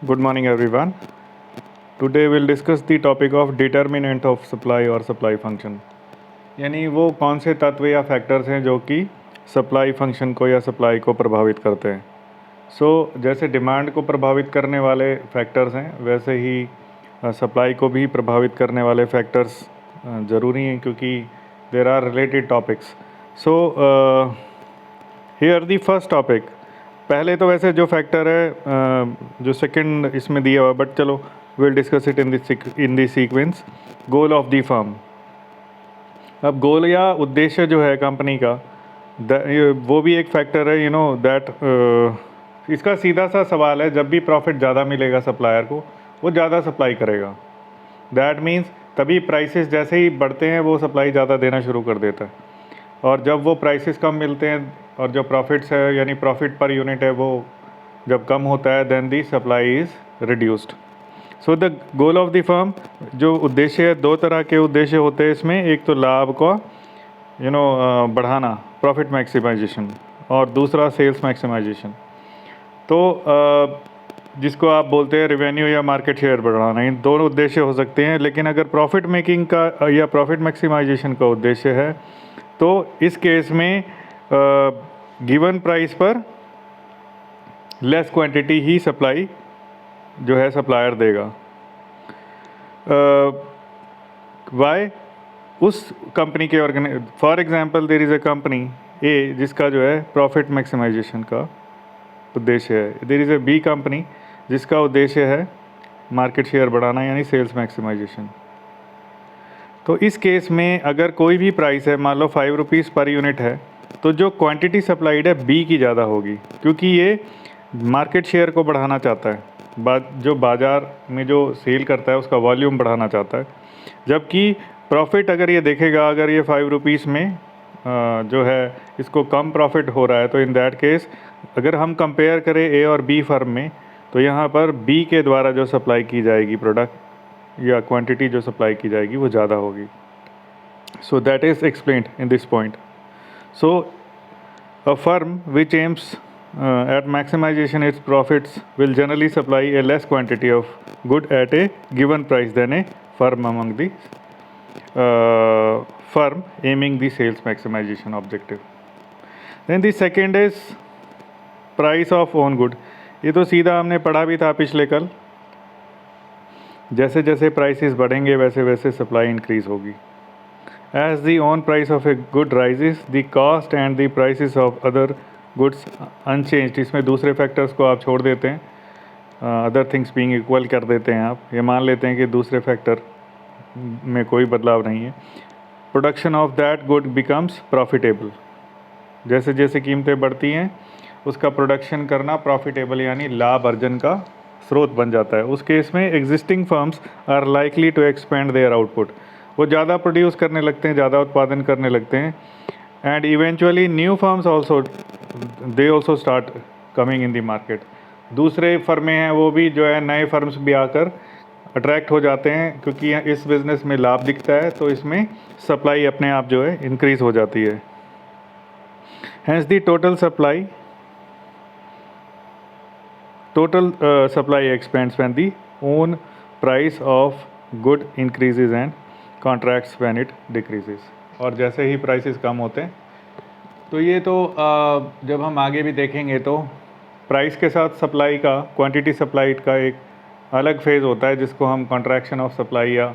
Good morning, everyone. Today we'll discuss the topic of determinant of supply और supply function. यानी वो कौन से तत्व या फैक्टर्स हैं जो कि सप्लाई फंक्शन को या सप्लाई को प्रभावित करते हैं. जैसे डिमांड को प्रभावित करने वाले फैक्टर्स हैं, वैसे ही सप्लाई को भी प्रभावित करने वाले फैक्टर्स ज़रूरी हैं, क्योंकि there are related topics. Here the first topic. पहले तो वैसे जो फैक्टर है जो सेकंड इसमें दिया हुआ, बट चलो will discuss it in the sequence. Goal of the firm. अब गोल या उद्देश्य जो है कंपनी का, वो भी एक फैक्टर है. दैट इसका सीधा सा सवाल है, जब भी प्रॉफिट ज़्यादा मिलेगा सप्लायर को, वो ज़्यादा सप्लाई करेगा. दैट मीन्स तभी प्राइसेस जैसे ही बढ़ते हैं वो सप्लाई ज़्यादा देना शुरू कर देता है, और जब वो प्राइसेस कम मिलते हैं और जो प्रॉफिट्स है यानी प्रॉफिट पर यूनिट है वो जब कम होता है, then the supply is reduced. So the goal of the firm, जो उद्देश्य है, दो तरह के उद्देश्य होते हैं इसमें. एक तो लाभ को बढ़ाना, प्रॉफिट मैक्सिमाइजेशन, और दूसरा सेल्स मैक्सिमाइजेशन. तो जिसको आप बोलते हैं रेवेन्यू या मार्केट शेयर बढ़ाना. इन दोनों उद्देश्य हो सकते हैं, लेकिन अगर प्रॉफिट मेकिंग का या प्रॉफिट मैक्सिमाइजेशन का उद्देश्य है तो इस केस में गिवन प्राइस पर लेस क्वांटिटी ही सप्लाई जो है सप्लायर देगा. वाई? उस कंपनी के for example there is a company A जिसका जो है प्रॉफिट मैक्सिमाइजेशन का उद्देश्य है. There is a B company जिसका उद्देश्य है मार्केट शेयर बढ़ाना यानी सेल्स मैक्सिमाइजेशन. तो इस केस में अगर कोई भी प्राइस है, मान लो 5 रुपीज़ पर यूनिट है, तो जो क्वांटिटी सप्लाइड है बी की ज़्यादा होगी, क्योंकि ये मार्केट शेयर को बढ़ाना चाहता है. जो बाज़ार में जो सेल करता है उसका वॉल्यूम बढ़ाना चाहता है. जबकि प्रॉफिट अगर ये देखेगा, अगर ये 5 रुपीज़ में जो है इसको कम प्रॉफिट हो रहा है, तो इन दैट केस अगर हम कंपेयर करें ए और बी फर्म में, तो यहाँ पर बी के द्वारा जो सप्लाई की जाएगी प्रोडक्ट या क्वांटिटी जो सप्लाई की जाएगी वो ज़्यादा होगी. सो that is explained in this point. So, a firm which aims at maximization its profits will generally supply a less quantity of good at a given price than a firm among the firm aiming the sales maximization objective. Then the second is price of own good. ये तो सीधा हमने पढ़ा भी था पिछले कल. जैसे जैसे प्राइसेस बढ़ेंगे वैसे वैसे सप्लाई इंक्रीज होगी. As the own price of a good rises, the cost and the prices of other goods unchanged. इसमें दूसरे फैक्टर्स को आप छोड़ देते हैं, अदर थिंग्स बीइंग इक्वल कर देते हैं. आप ये मान लेते हैं कि दूसरे फैक्टर में कोई बदलाव नहीं है. Production of that good becomes profitable. जैसे जैसे कीमतें बढ़ती हैं उसका प्रोडक्शन करना प्रॉफिटेबल यानी लाभ अर्जन का स्रोत बन जाता है. उस केस में existing firms are likely to expand their output. वो ज़्यादा प्रोड्यूस करने लगते हैं, ज़्यादा उत्पादन करने लगते हैं. And eventually new firms also they also start coming in the market. दूसरे फर्में हैं वो भी जो है नए फर्म्स भी आकर अट्रैक्ट हो जाते हैं, क्योंकि इस बिज़नेस में लाभ दिखता है, तो इसमें सप्लाई अपने आप जो है इंक्रीज हो जाती है. Hence the total supply expands when the own price of good increases and contracts when it decreases. और जैसे ही प्राइसेस कम होते हैं, तो ये तो जब हम आगे भी देखेंगे तो प्राइस के साथ सप्लाई का, क्वांटिटी सप्लाई का एक अलग फेज़ होता है जिसको हम कॉन्ट्रैक्शन ऑफ सप्लाई या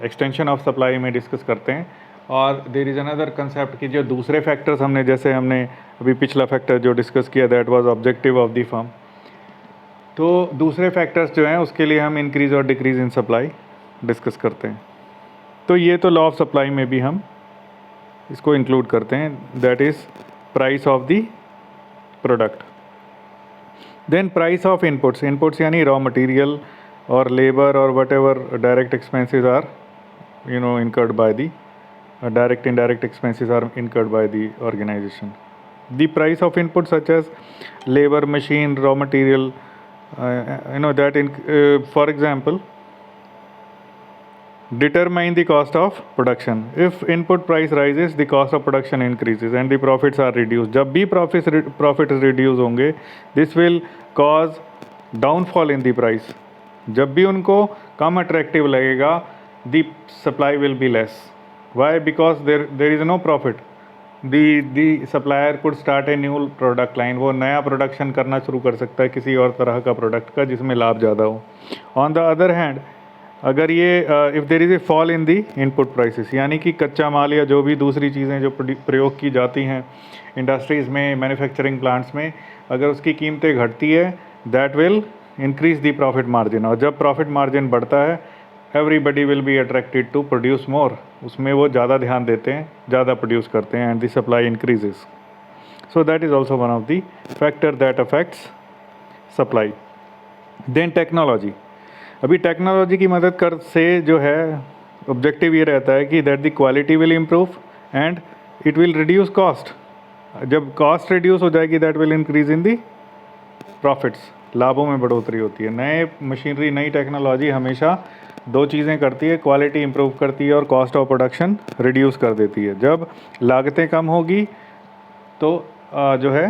एक्सटेंशन ऑफ सप्लाई में डिस्कस करते हैं. और देयर इज़ अनदर कंसेप्ट कि जो दूसरे फैक्टर्स हमने अभी पिछला फैक्टर जो डिस्कस किया, that was objective of the firm. तो दूसरे फैक्टर्स जो हैं उसके लिए हम इंक्रीज़ और डिक्रीज़ इन सप्लाई डिस्कस करते हैं. तो ये तो लॉ ऑफ सप्लाई में भी हम इसको इंक्लूड करते हैं, that is price of the product. Then price of inputs यानी रॉ मटेरियल और लेबर और whatever direct expenses are incurred by the direct indirect expenses are incurred by the organization. The price of inputs such as labor, machine, raw material, for example, determine the cost of production. If input price rises, the cost of production increases and the profits are reduced. जब भी profits reduce होंगे, this will cause downfall in the price, जब भी उनको कम attractive लगेगा the supply will be less. Why? Because there is no profit. The supplier could start a new product line. वो नया प्रोडक्शन करना शुरू कर सकता है किसी और तरह का प्रोडक्ट का जिसमें लाभ ज़्यादा हो. ऑन द अदर हैंड, अगर ये if there is a fall in the input prices, यानी कि कच्चा माल या जो भी दूसरी चीज़ें जो प्रयोग की जाती हैं इंडस्ट्रीज़ में, मैन्युफैक्चरिंग प्लांट्स में, अगर उसकी कीमतें घटती है, that will increase the profit margin. और जब प्रॉफिट मार्जिन बढ़ता है, everybody will be attracted to produce more. उसमें वो ज़्यादा ध्यान देते हैं, ज़्यादा प्रोड्यूस करते हैं, and the supply increases. So that is also one of the factor that affects supply. Then technology. अभी टेक्नोलॉजी की मदद कर से जो है ऑब्जेक्टिव ये रहता है कि that the quality will improve and it will reduce cost. जब कॉस्ट रिड्यूस हो जाएगी, that will increase in the profits. लाभों में बढ़ोतरी होती है. नए मशीनरी, नई टेक्नोलॉजी हमेशा दो चीज़ें करती है, क्वालिटी इंप्रूव करती है और कॉस्ट ऑफ प्रोडक्शन रिड्यूस कर देती है. जब लागतें कम होगी तो जो है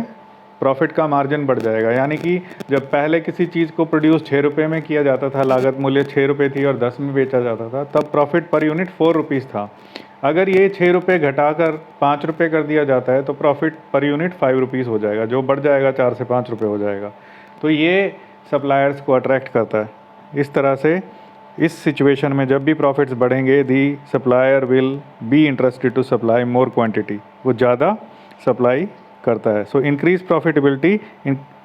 प्रॉफिट का मार्जिन बढ़ जाएगा. यानी कि जब पहले किसी चीज़ को प्रोड्यूस 6 रुपये में किया जाता था, लागत मूल्य 6 रुपये थी और 10 में बेचा जाता था, तब प्रॉफिट पर यूनिट 4 रुपीज़ था. अगर ये 6 रुपये घटाकर 5 रुपये कर दिया जाता है तो प्रॉफिट पर यूनिट 5 रुपीज़ हो जाएगा, जो बढ़ जाएगा 4 से 5 रुपये हो जाएगा. तो ये सप्लायर्स को अट्रैक्ट करता है. इस तरह से इस सिचुएशन में जब भी प्रॉफिट्स बढ़ेंगे, the supplier will be interested to supply more quantity. वो ज़्यादा सप्लाई करता है. So increase profitability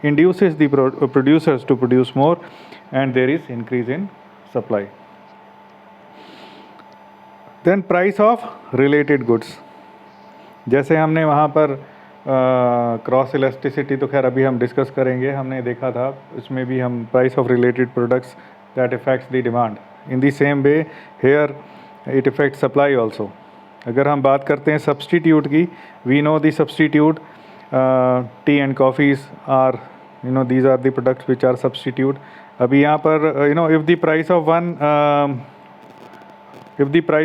induces the producers to produce more and there is increase in supply. Then price of related goods. जैसे हमने वहाँ पर cross elasticity तो खैर अभी हम डिस्कस करेंगे, हमने देखा था इसमें भी हम price of related products that effects the demand. In the same way here it effects supply also. अगर हम बात करते हैं सब्सटीट्यूट की, we know the substitute tea and coffees are these are the products which are substitute. अभी यहाँ पर if the price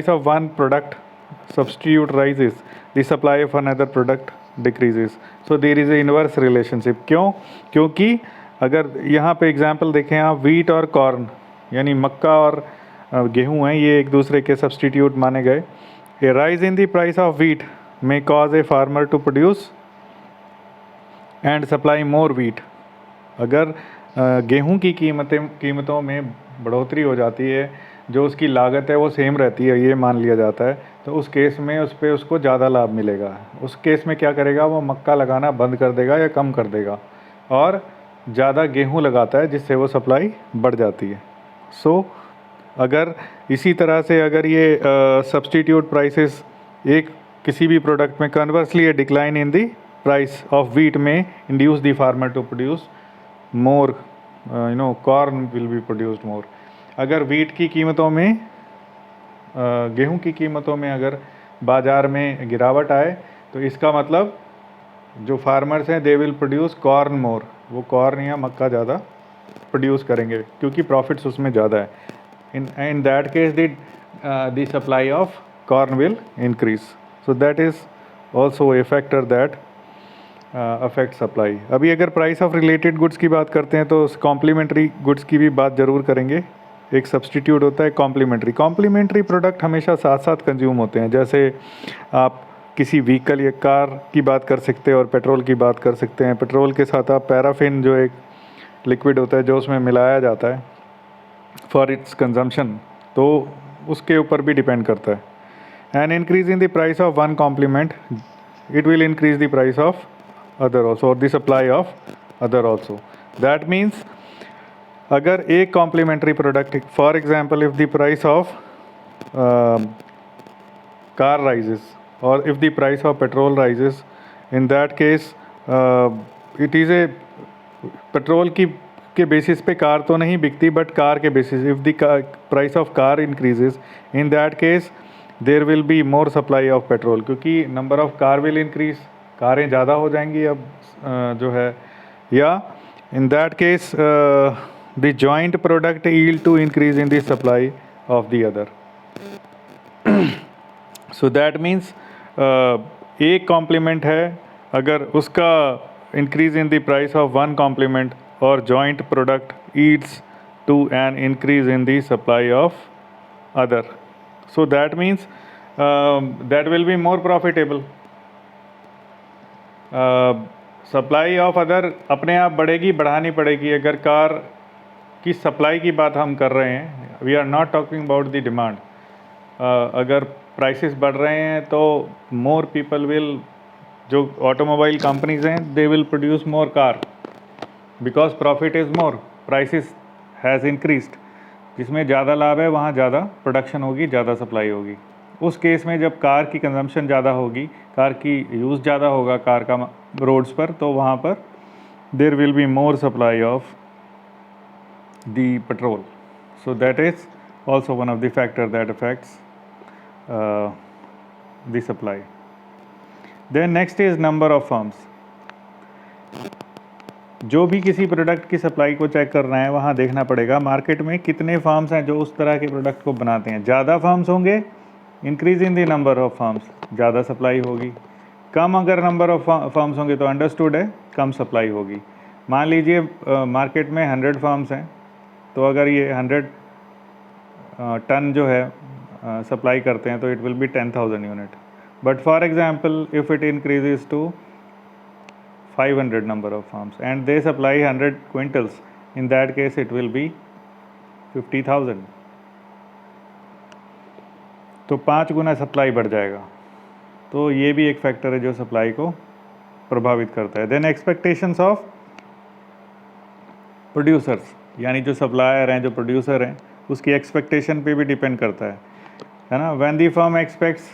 of one product substitute rises, the supply of another product decreases. So there is a inverse relationship. क्यों? क्योंकि अगर यहाँ पे example देखें आप, वीट और कॉर्न यानी मक्का और गेहूँ हैं, ये एक दूसरे के सब्सटीट्यूट माने गए. A rise in the price of wheat may cause a farmer to produce and supply more wheat. अगर गेहूं की कीमतों में बढ़ोतरी हो जाती है, जो उसकी लागत है वो सेम रहती है, ये मान लिया जाता है, तो उस केस में उस पर उसको ज़्यादा लाभ मिलेगा. उस केस में क्या करेगा, वो मक्का लगाना बंद कर देगा या कम कर देगा और ज़्यादा गेहूं लगाता है, जिससे वो सप्लाई बढ़ जाती है. सो अगर इसी तरह से अगर ये सब्सटीट्यूट प्राइसेस एक किसी भी प्रोडक्ट में, conversely a decline in the price of wheat may induce the farmer to produce more, corn will be produced more. अगर वीट की कीमतों में, गेहूं की कीमतों में अगर बाज़ार में गिरावट आए, तो इसका मतलब जो फार्मर्स हैं दे विल प्रोड्यूस कॉर्न मोर. वो कॉर्न या मक्का ज़्यादा प्रोड्यूस करेंगे क्योंकि प्रॉफिट्स उसमें ज़्यादा है. इन that case the supply of corn will increase. So that is also a factor that affect supply. अभी अगर प्राइस ऑफ रिलेटेड गुड्स की बात करते हैं तो कॉम्प्लीमेंट्री गुड्स की भी बात ज़रूर करेंगे. एक सब्सटीट्यूट होता है कॉम्प्लीमेंट्री प्रोडक्ट हमेशा साथ साथ कंज्यूम होते हैं. जैसे आप किसी व्हीकल या कार की बात कर सकते हैं और पेट्रोल की बात कर सकते हैं. पेट्रोल के साथ आप पैराफिन जो एक लिक्विड होता है जो उसमें मिलाया जाता है फॉर इट्स कंजम्पशन, तो उसके ऊपर भी डिपेंड करता है. And increase in the price of one complement it will increase the price of other also और the supply of other also. That means अगर एक complementary product, for example if the price of car rises और if the price of petrol rises, in that case it is a petrol की के basis पे car तो नहीं बिकती, but car के basis if the price of car increases, in that case there will be more supply of petrol, क्योंकि number of car will increase, कारें ज़्यादा हो जाएंगी अब जो है, या in that case the joint product yield to increase in the supply of the other. So that means एक कॉम्प्लीमेंट है, अगर उसका increase in the price of one complement or joint product leads to an increase in the supply of other. So that means that will be more profitable. Supply of other अपने आप बढ़ेगी, बढ़ानी पड़ेगी. अगर car की supply की बात हम कर रहे हैं, we are not talking about the demand. अगर प्राइसेस बढ़ रहे हैं तो मोर पीपल विल, जो ऑटोमोबाइल कंपनीज हैं, they will produce more car because profit is more, prices has increased. जिसमें ज़्यादा लाभ है वहाँ ज़्यादा प्रोडक्शन होगी, ज़्यादा सप्लाई होगी. उस केस में जब कार की कंजम्पशन ज़्यादा होगी, कार की यूज़ ज़्यादा होगा कार का रोड्स पर, तो वहाँ पर there will be more supply of the petrol. So that is also one of the factor that affects the supply. Then next is number of firms. जो भी किसी प्रोडक्ट की सप्लाई को चेक करना है, वहाँ देखना पड़ेगा मार्केट में कितने फर्म्स हैं जो उस तरह के प्रोडक्ट को बनाते हैं. ज़्यादा फर्म्स होंगे, increase in the number of firms, ज़्यादा सप्लाई होगी. कम अगर नंबर ऑफ फर्म्स होंगे तो अंडरस्टूड है, कम सप्लाई होगी. मान लीजिए मार्केट में 100 फर्म्स हैं, तो अगर ये 100 टन जो है सप्लाई करते हैं तो it will be 10,000 unit. But for example if it increases to 500 number of farms and they supply 100 quintals, in that case it will be 50,000. तो 5 गुना सप्लाई बढ़ जाएगा. तो ये भी एक फैक्टर है जो सप्लाई को प्रभावित करता है. देन एक्सपेक्टेशंस ऑफ प्रोड्यूसर्स, यानी जो सप्लायर हैं, जो प्रोड्यूसर हैं, उसकी एक्सपेक्टेशन पे भी डिपेंड करता है ना. When the firm aspects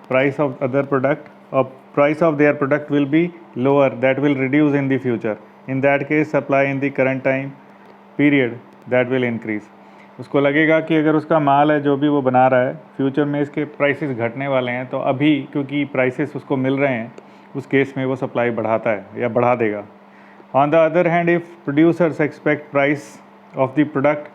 price of other product or price of their product will be lower, that will reduce in the future. In that case supply in the current time period that will increase. उसको लगेगा कि अगर उसका माल है जो भी वो बना रहा है, फ्यूचर में इसके प्राइसेस घटने वाले हैं, तो अभी क्योंकि प्राइसेस उसको मिल रहे हैं, उस केस में वो सप्लाई बढ़ाता है या बढ़ा देगा. On the other hand if producers expect price of the product,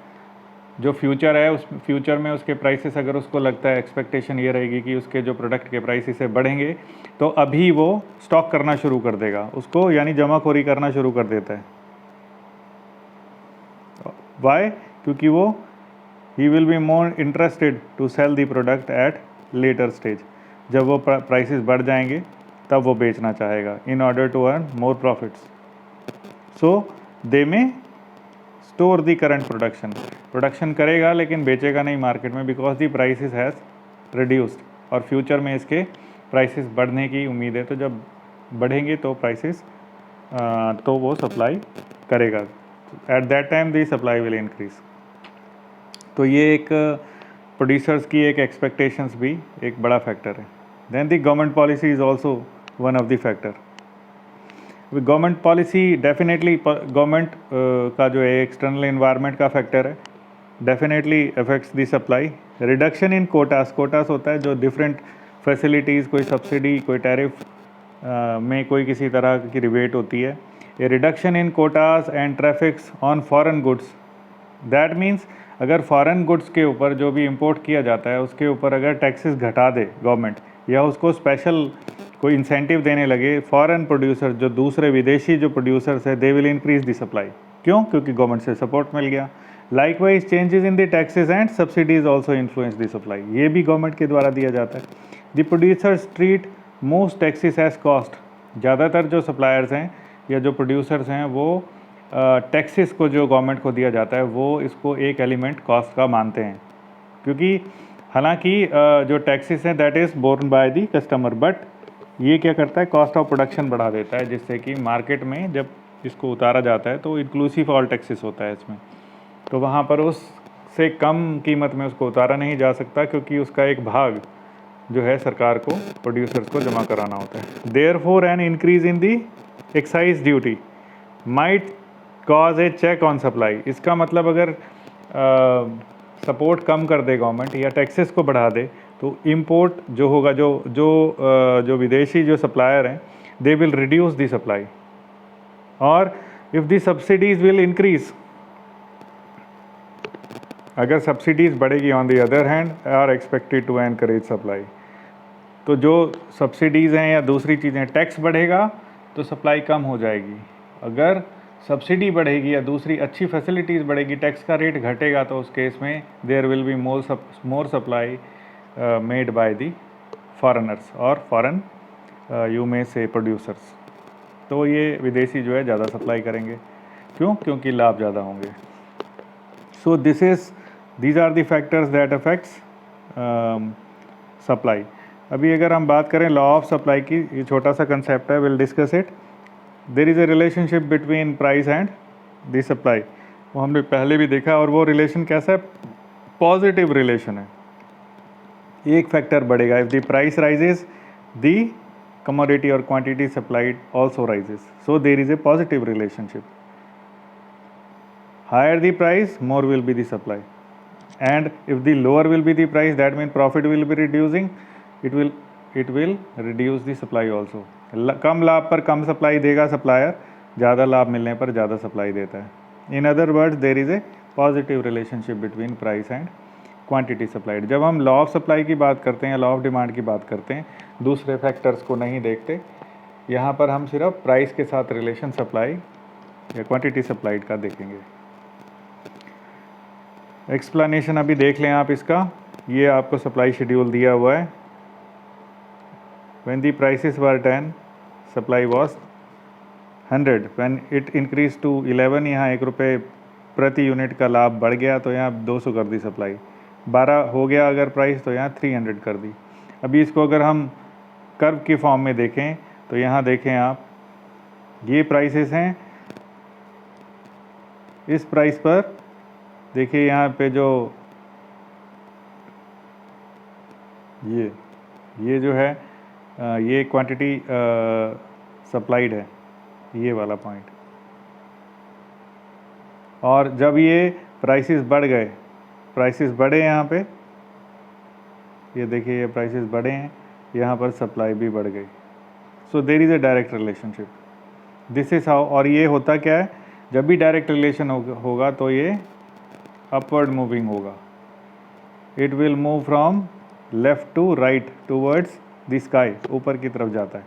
जो फ्यूचर है उस फ्यूचर में उसके प्राइसेस, अगर उसको लगता है, एक्सपेक्टेशन ये रहेगी कि उसके जो प्रोडक्ट के प्राइसेस से बढ़ेंगे, तो अभी वो स्टॉक करना शुरू कर देगा उसको, यानी जमाखोरी करना शुरू कर देता है. वाई? क्योंकि वो ही will be more interested to sell the product at later stage. जब वो प्राइसेस बढ़ जाएंगे तब वो बेचना चाहेगा in order to earn more profits. So they may store the current production करेगा लेकिन बेचेगा नहीं मार्केट में, because the prices has reduced. और फ्यूचर में इसके प्राइसेस बढ़ने की उम्मीद है, तो जब बढ़ेंगे तो प्राइसेस तो वो सप्लाई करेगा. At that time the supply will increase. तो ये एक प्रोड्यूसर्स की एक एक्सपेक्टेशंस भी एक बड़ा फैक्टर है. Then the government policy is also one of the factor. Government policy definitely, government का जो है एक्सटर्नल इन्वायरमेंट का फैक्टर है, definitely affects the supply. Reduction in quotas होता है जो डिफरेंट फैसिलिटीज़, कोई सब्सिडी, कोई टैरिफ में कोई किसी तरह की रिबेट होती है. A reduction in quotas and traffics on foreign goods, that means अगर फॉरेन गुड्स के ऊपर जो भी इंपोर्ट किया जाता है उसके ऊपर अगर टैक्सेस घटा दे गवर्नमेंट, या उसको स्पेशल कोई इंसेंटिव देने लगे, फॉरेन प्रोड्यूसर, जो दूसरे विदेशी जो प्रोड्यूसर्स है, they will increase the supply. क्यों? क्योंकि गवर्नमेंट से सपोर्ट मिल गया. Likewise changes in the taxes and subsidies also influence the supply. ये भी गवर्नमेंट के द्वारा दिया जाता है. The producers treat most taxes as cost. ज़्यादातर जो सप्लायर्स हैं या जो प्रोड्यूसर्स हैं वो टैक्सेस को जो गवर्नमेंट को दिया जाता है वो इसको एक एलिमेंट कॉस्ट का मानते हैं, क्योंकि हालांकि जो टैक्सेस हैं that is borne by the customer, but ये क्या करता है, कॉस्ट ऑफ प्रोडक्शन बढ़ा देता है, जिससे कि मार्केट में जब इसको उतारा जाता है तो इंक्लूसिव ऑल टैक्सेस होता है इसमें, तो वहाँ पर उससे कम कीमत में उसको उतारा नहीं जा सकता, क्योंकि उसका एक भाग जो है सरकार को, प्रोड्यूसर्स को जमा कराना होता है. Therefore an increase in the excise duty might cause a check on supply. इसका मतलब अगर सपोर्ट कम कर दे गवर्नमेंट या टैक्सेस को बढ़ा दे, तो इम्पोर्ट जो होगा, जो विदेशी जो सप्लायर हैं, they will reduce the supply. और if the subsidies will increase, अगर सब्सिडीज़ बढ़ेगी on the other hand are expected to encourage supply. तो जो सब्सिडीज़ हैं या दूसरी चीज़ें, टैक्स बढ़ेगा तो सप्लाई कम हो जाएगी. अगर सब्सिडी बढ़ेगी या दूसरी अच्छी फैसिलिटीज़ बढ़ेगी, टैक्स का रेट घटेगा, तो उस केस में there will be more supply made by the foreigners और foreign you may say producers. तो ये विदेशी जो है ज़्यादा सप्लाई करेंगे। क्यों? क्योंकि लाभ ज़्यादा होंगे। So these are the factors that affects supply. अभी अगर हम बात करें लॉ ऑफ सप्लाई की, ये छोटा सा कंसेप्ट है, will discuss it. There is a relationship between price and the supply, वो हमने पहले भी देखा, और वो रिलेशन कैसा है? पॉजिटिव रिलेशन है। एक फैक्टर बढ़ेगा, if the price rises the commodity or quantity supplied also rises, so there is a positive relationship. Higher the price, more will be the supply, and if the lower will be the price, that means profit will be reducing, it will reduce the supply also. कम लाभ पर कम supply देगा supplier, ज़्यादा लाभ मिलने पर ज़्यादा supply देता है। In other words, there is a positive relationship between price and quantity supplied. जब हम लॉ ऑफ सप्लाई की बात करते हैं, लॉ ऑफ डिमांड की बात करते हैं, दूसरे फैक्टर्स को नहीं देखते, यहाँ पर हम सिर्फ प्राइस के साथ रिलेशन सप्लाई या क्वांटिटी सप्लाइड का देखेंगे। एक्सप्लेनेशन अभी देख लें आप इसका। ये आपको सप्लाई शेड्यूल दिया हुआ है। When the prices were 10, supply was 100, when it increase to 11, यहाँ 1 रुपये प्रति यूनिट का लाभ बढ़ गया, तो यहाँ 200 कर दी सप्लाई। 12 हो गया अगर प्राइस, तो यहाँ 300 कर दी। अभी इसको अगर हम कर्व की फॉर्म में देखें, तो यहाँ देखें आप, ये प्राइसेस हैं। इस प्राइस पर देखिए, यहाँ पे जो ये जो है, ये क्वांटिटी सप्लाइड है, ये वाला पॉइंट। और जब ये प्राइसेस बढ़ गए, प्राइसेस बढ़े यहाँ पे, ये देखिए ये प्राइसेस बढ़े हैं, यहाँ पर सप्लाई भी बढ़ गई। So there is a direct relationship, this is how. और ये होता क्या है, जब भी डायरेक्ट रिलेशन होगा तो ये अपवर्ड मूविंग होगा। It will move from left to right towards the sky, ऊपर की तरफ जाता है।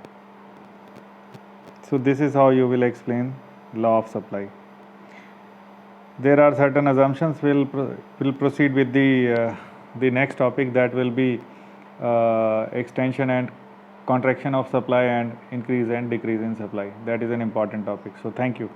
So this is how you will explain law of supply. There are certain assumptions. We'll proceed with the next topic, that will be extension and contraction of supply and increase and decrease in supply. That is an important topic. So thank you.